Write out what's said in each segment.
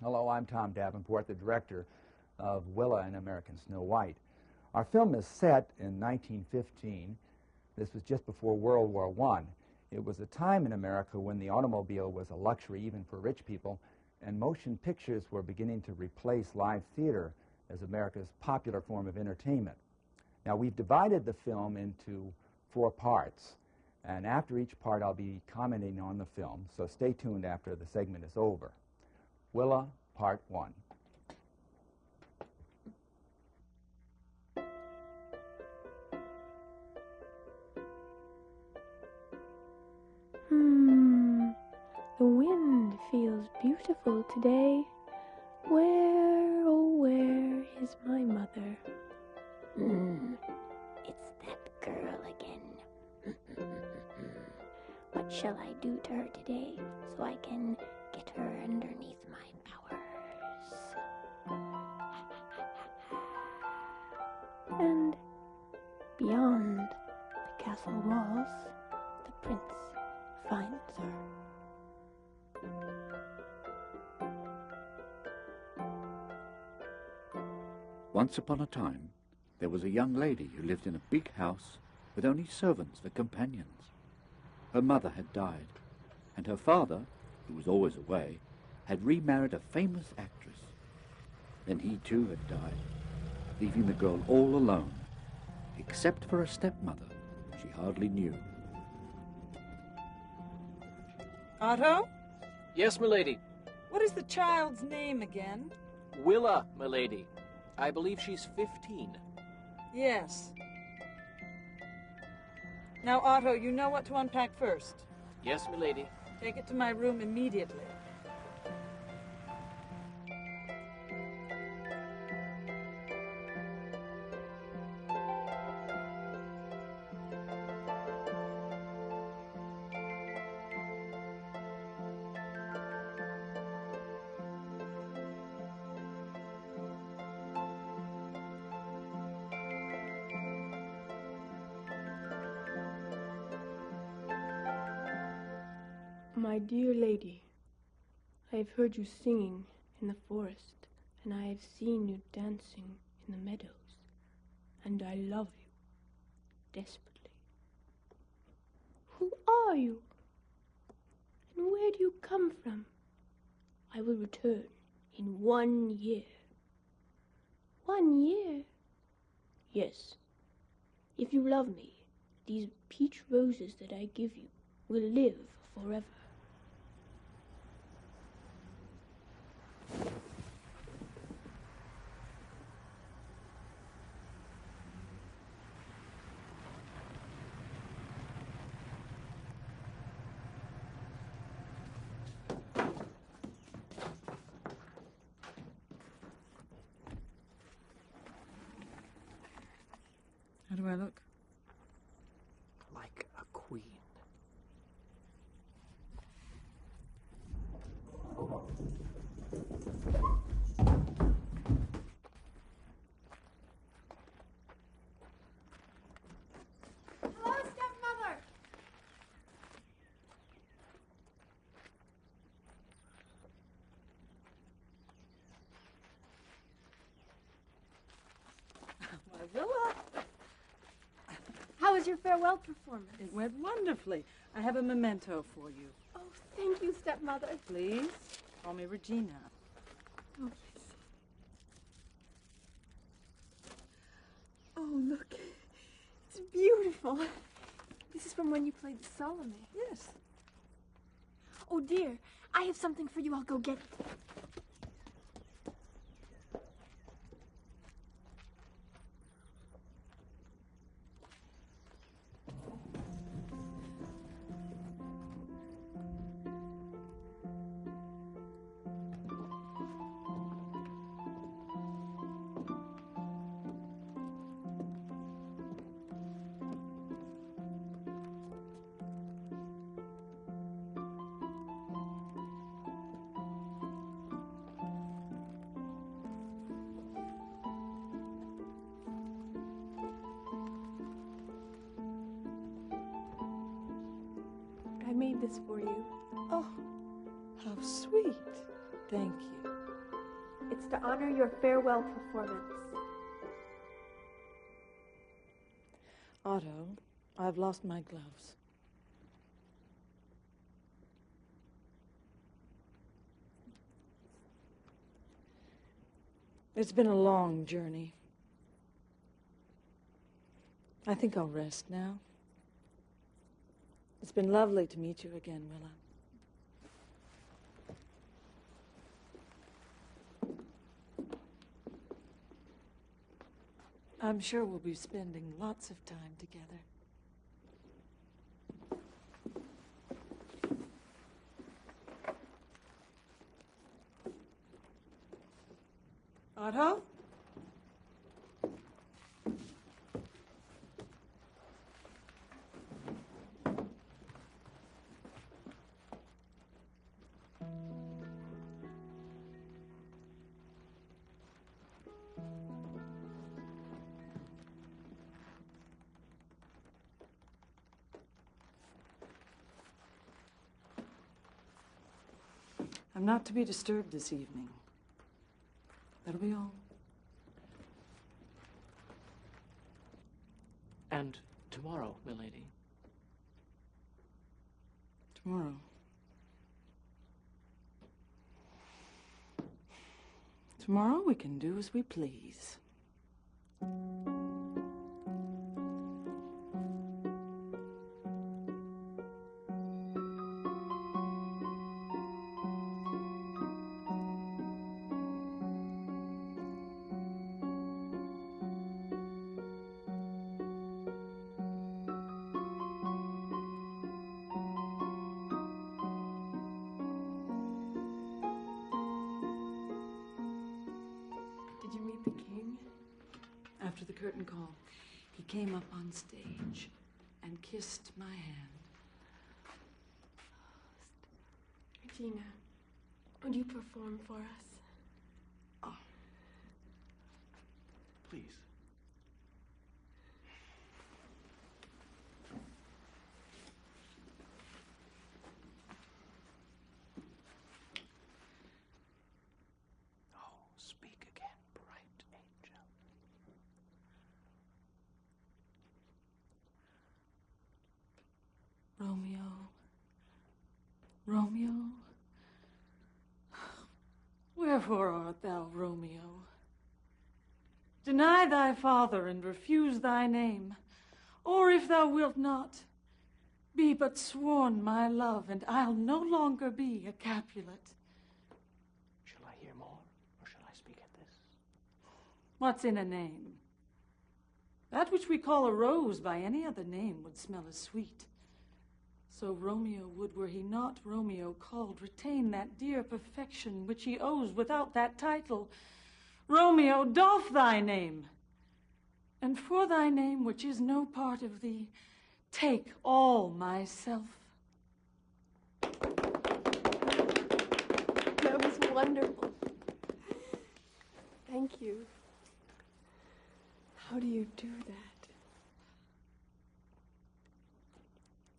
Hello, I'm Tom Davenport, the director of Willa and American Snow White. Our film is set in 1915. This was just before World War I. It was a time in America when the automobile was a luxury even for rich people, and motion pictures were beginning to replace live theater as America's popular form of entertainment. Now, we've divided the film into 4 parts, and after each part I'll be commenting on the film, so stay tuned after the segment is over. Willa, Part 1. The wind feels beautiful today. Where, oh where is my mother? It's that girl again. What shall I do to her today so I can get her underneath my powers? And beyond the castle walls, the prince finds her. Once upon a time, there was a young lady who lived in a big house with only servants for companions. Her mother had died, and her father, who was always away, had remarried a famous actress. Then he too had died, leaving the girl all alone, except for a stepmother she hardly knew. Otto? Yes, milady. What is the child's name again? Willa, milady. I believe she's 15. Yes. Now, Otto, you know what to unpack first. Yes, milady. Take it to my room immediately. My dear lady, I have heard you singing in the forest, and I have seen you dancing in the meadows, and I love you desperately. Who are you? And where do you come from? I will return in 1 year. 1 year? Yes. If you love me, these peach roses that I give you will live forever. How do I look? Like a queen. Hello, stepmother! Why, Willa. How was your farewell performance? It went wonderfully. I have a memento for you. Oh, thank you, stepmother. Please, call me Regina. Oh, yes. Oh, look. It's beautiful. This is from when you played the Salome. Yes. Oh, dear. I have something for you. I'll go get it. I made this for you. Oh, how sweet. Thank you. It's to honor your farewell performance. Otto, I've lost my gloves. It's been a long journey. I think I'll rest now. It's been lovely to meet you again, Willa. I'm sure we'll be spending lots of time together. Otto? I'm not to be disturbed this evening. That'll be all. And tomorrow, milady. Tomorrow. Tomorrow we can do as we please. Did you meet the king? After the curtain call, he came up on stage and kissed my hand. Regina, would you perform for us? Oh, Please. Oh, speak again, bright angel. Romeo, Romeo, wherefore art thou, Romeo? Deny thy father and refuse thy name, or if thou wilt not, be but sworn my love, and I'll no longer be a Capulet. Shall I hear more, or shall I speak at this? What's in a name? That which we call a rose by any other name would smell as sweet. So Romeo would, were he not Romeo called, retain that dear perfection which he owes without that title. Romeo, doff thy name, and for thy name, which is no part of thee, take all myself. That was wonderful. Thank you. How do you do that?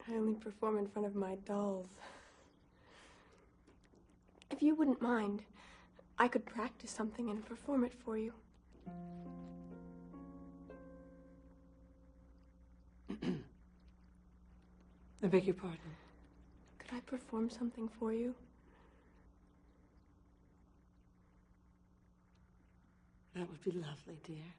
I only perform in front of my dolls. If you wouldn't mind, I could practice something and perform it for you. I beg your pardon. Could I perform something for you? That would be lovely, dear.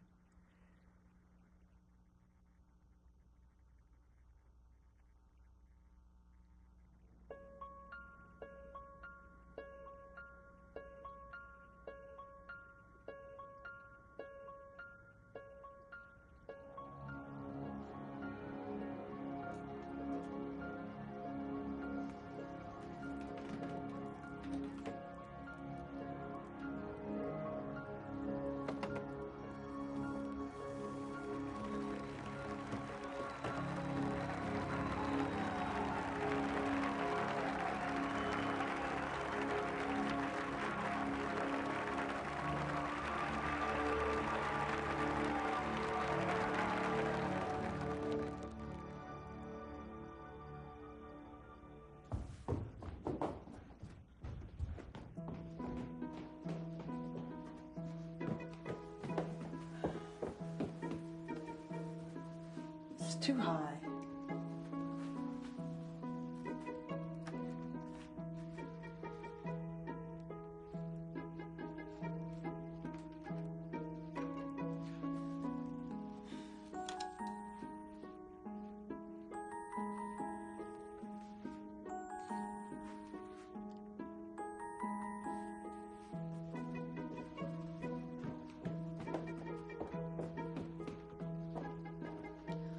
It's too high.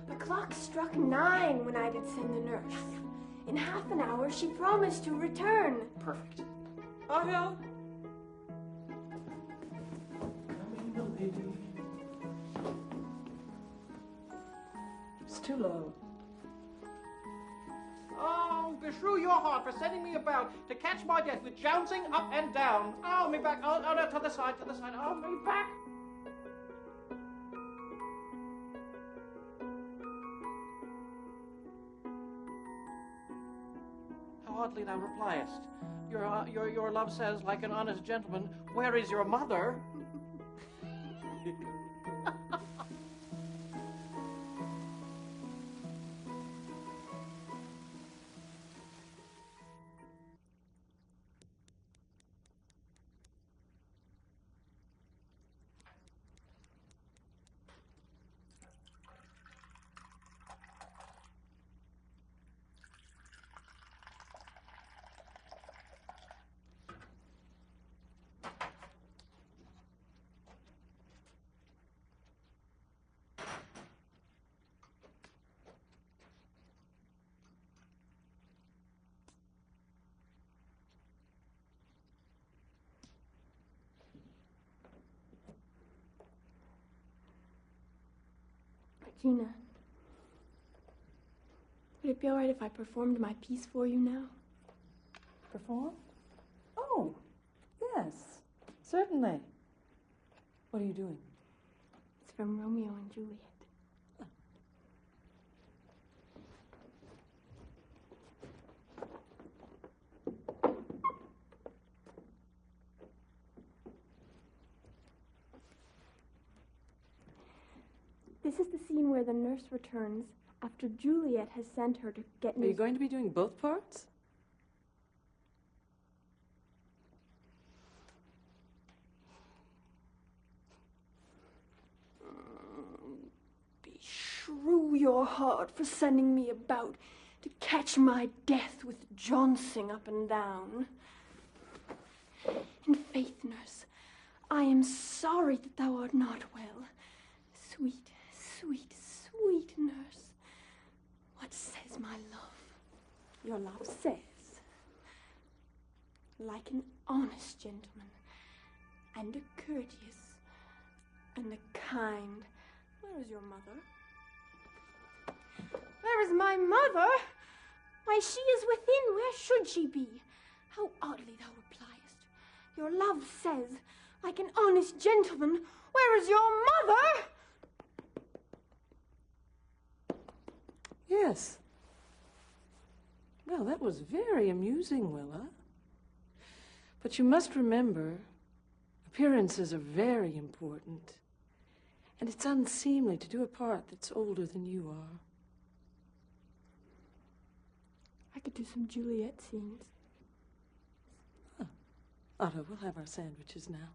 The clock struck 9 when I did send the nurse. In half an hour, she promised to return. Perfect. Otto! Coming, milady. It's too low. Oh, beshrew your heart for sending me about to catch my death with jouncing up and down. Oh, me back. Oh, no, to the side. Oh, me back. How oddly thou repliest. Your love says, like an honest gentleman, where is your mother? Regina, would it be all right if I performed my piece for you now? Perform? Oh, yes, certainly. What are you doing? It's from Romeo and Juliet. This is the scene where the nurse returns after Juliet has sent her to get Are you going to be doing both parts? Beshrew your heart for sending me about to catch my death with jouncing up and down. In faith, nurse, I am sorry that thou art not well. Sweet, sweet, sweet nurse, what says my love? Your love says, like an honest gentleman, and a courteous, and a kind. Where is your mother? Where is my mother? Why, she is within. Where should she be? How oddly thou repliest. Your love says, like an honest gentleman, where is your mother? Yes. Well, that was very amusing, Willa. But you must remember, appearances are very important. And it's unseemly to do a part that's older than you are. I could do some Juliet scenes. Huh. Otto, we'll have our sandwiches now.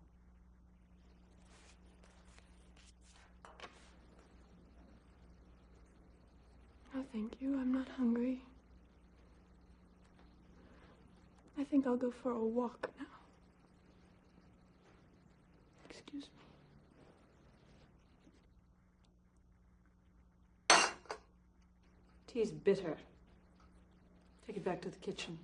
Oh, thank you. I'm not hungry. I think I'll go for a walk now. Excuse me. Tea's bitter. Take it back to the kitchen.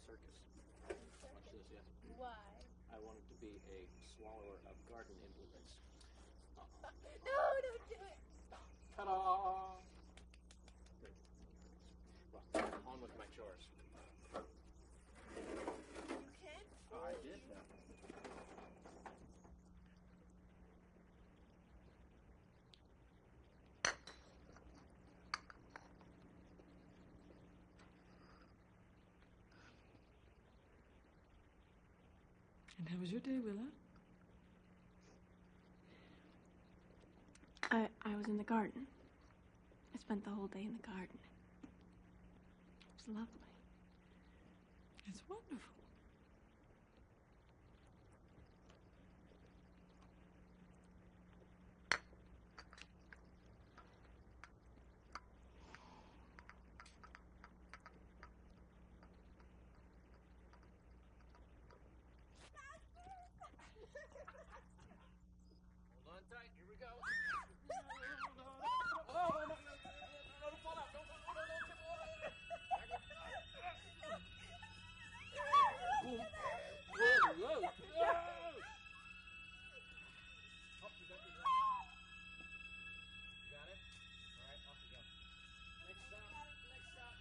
circus. Watch this, yes. Why? I wanted to be a swallower of garden implements. No, don't do it. Ta-da! Well, on with my chores. You can't see. I did that. And how was your day, Willa? I was in the garden. I spent the whole day in the garden. It was lovely. It's wonderful. Hold on tight. Here we go. Oh, no, don't fall out. Don't tip over. Whoa. Oh, you got it? All right, off you go. Next stop.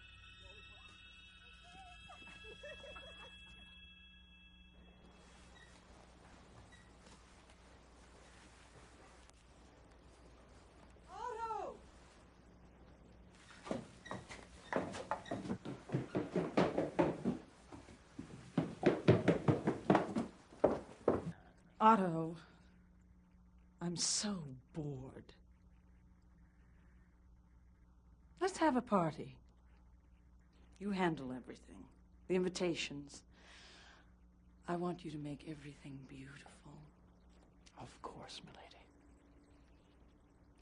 Otto! Otto, I'm so bored. Let's have a party. You handle everything. The invitations. I want you to make everything beautiful. Of course, milady.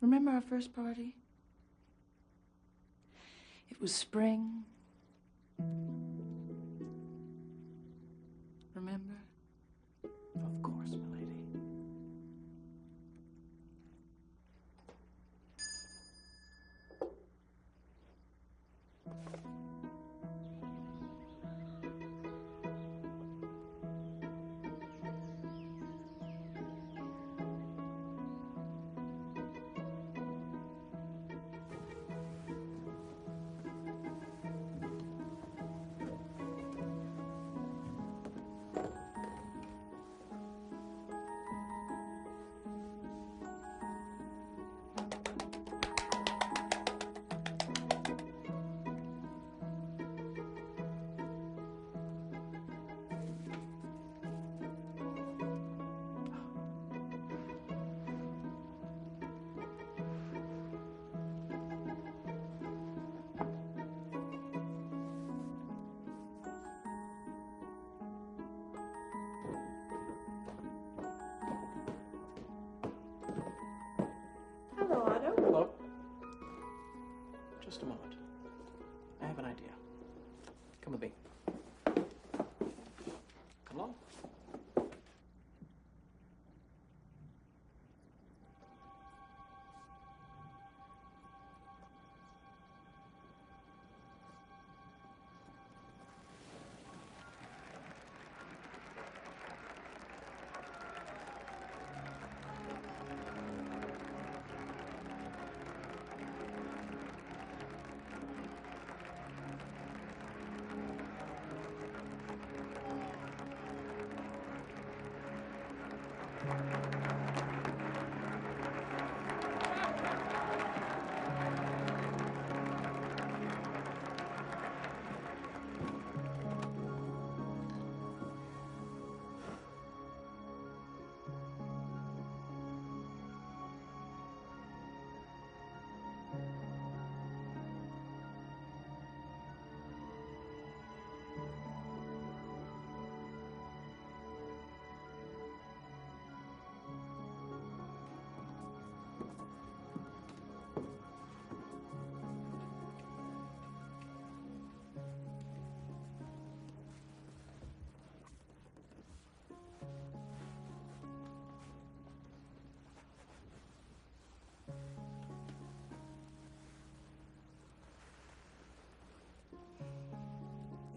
Remember our first party? It was spring. Remember? Of course, milady. Hello, Otto. Hello. Just a moment. I have an idea. Come with me. Come along.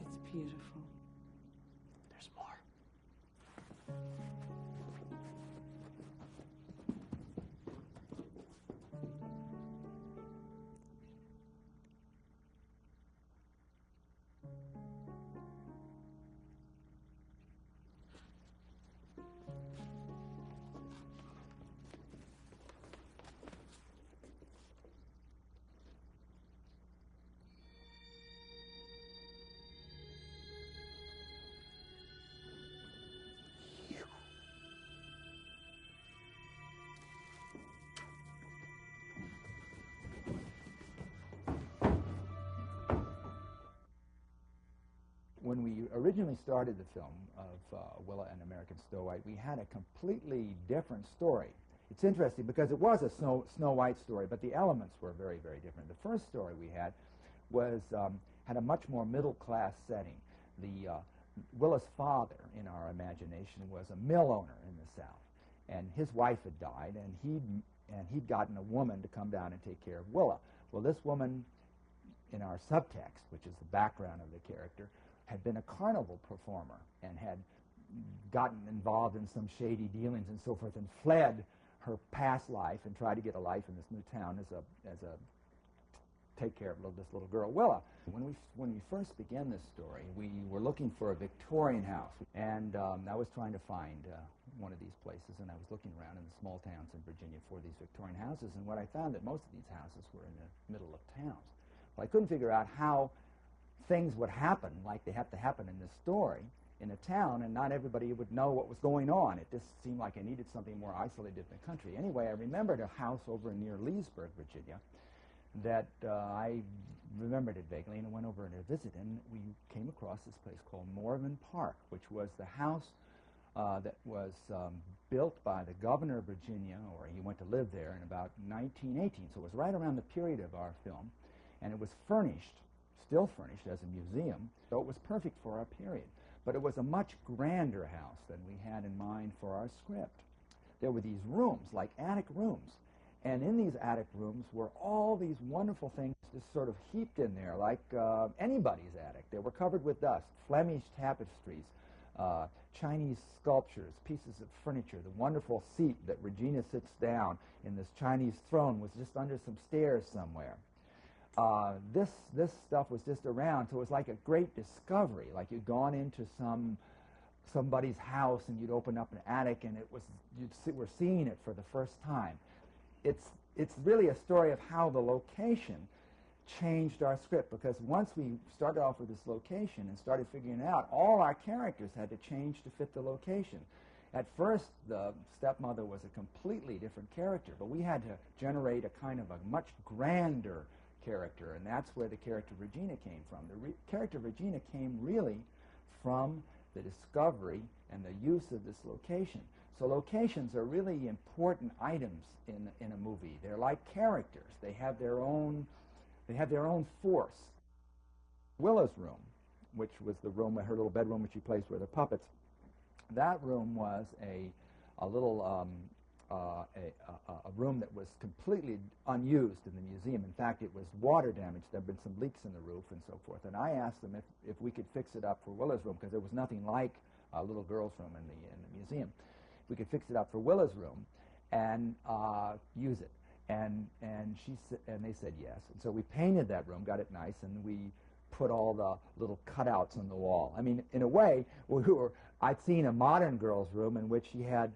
It's beautiful. originally started the film of Willa and American Snow White, we had a completely different story. It's interesting because it was a Snow White story, but the elements were very, very different. The first story we had was had a much more middle-class setting. Willa's father, in our imagination, was a mill owner in the South, and his wife had died, and he'd gotten a woman to come down and take care of Willa. Well, this woman, in our subtext, which is the background of the character, had been a carnival performer and had gotten involved in some shady dealings and so forth, and fled her past life and tried to get a life in this new town as a take care of this little girl, Willa. When we first began this story, we were looking for a Victorian house, and I was trying to find one of these places, and I was looking around in the small towns in Virginia for these Victorian houses, and what I found that most of these houses were in the middle of towns. Well, I couldn't figure out how things would happen like they have to happen in this story in a town, and not everybody would know what was going on. It just seemed like I needed something more isolated in the country. Anyway, I remembered a house over near Leesburg, Virginia, that I remembered it vaguely, and I went over to visit, and we came across this place called Morven Park, which was the house that was built by the governor of Virginia, or he went to live there in about 1918, so it was right around the period of our film, and it was furnished, still furnished as a museum, so it was perfect for our period. But it was a much grander house than we had in mind for our script. There were these rooms, like attic rooms, and in these attic rooms were all these wonderful things just sort of heaped in there, like anybody's attic. They were covered with dust, Flemish tapestries, Chinese sculptures, pieces of furniture. The wonderful seat that Regina sits down in this Chinese throne was just under some stairs somewhere. This stuff was just around, so it was like a great discovery, like you'd gone into somebody's house and you'd open up an attic and we're seeing it for the first time. It's really a story of how the location changed our script, because once we started off with this location and started figuring it out, all our characters had to change to fit the location. At first, the stepmother was a completely different character, but we had to generate a kind of a much grander character, and that's where the character Regina came from. The character Regina came really from the discovery and the use of this location. So locations are really important items in a movie. They're like characters. They have their own force. Willa's room, which was the room, her little bedroom which she plays with her puppets, that room was a room that was completely unused in the museum. In fact, it was water damaged. There had been some leaks in the roof and so forth. And I asked them if we could fix it up for Willa's room, because there was nothing like a little girl's room in the museum. We could fix it up for Willa's room and use it. And they said yes. And so we painted that room, got it nice, and we put all the little cutouts on the wall. I mean, in a way, I'd seen a modern girl's room in which she had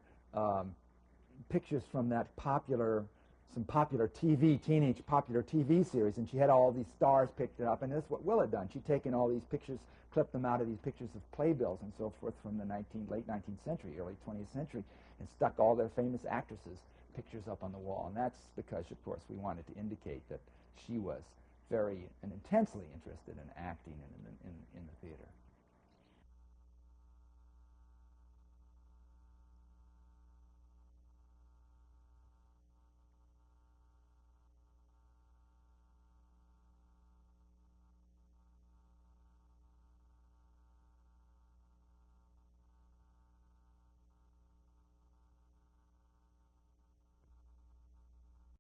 pictures from some popular teenage popular TV series, and she had all these stars picked up, and that's what Willa had done. She'd taken all these pictures, clipped them out of these pictures of playbills and so forth from the late 19th century, early 20th century, and stuck all their famous actresses' pictures up on the wall. And that's because, of course, we wanted to indicate that she was very and intensely interested in acting in the theater.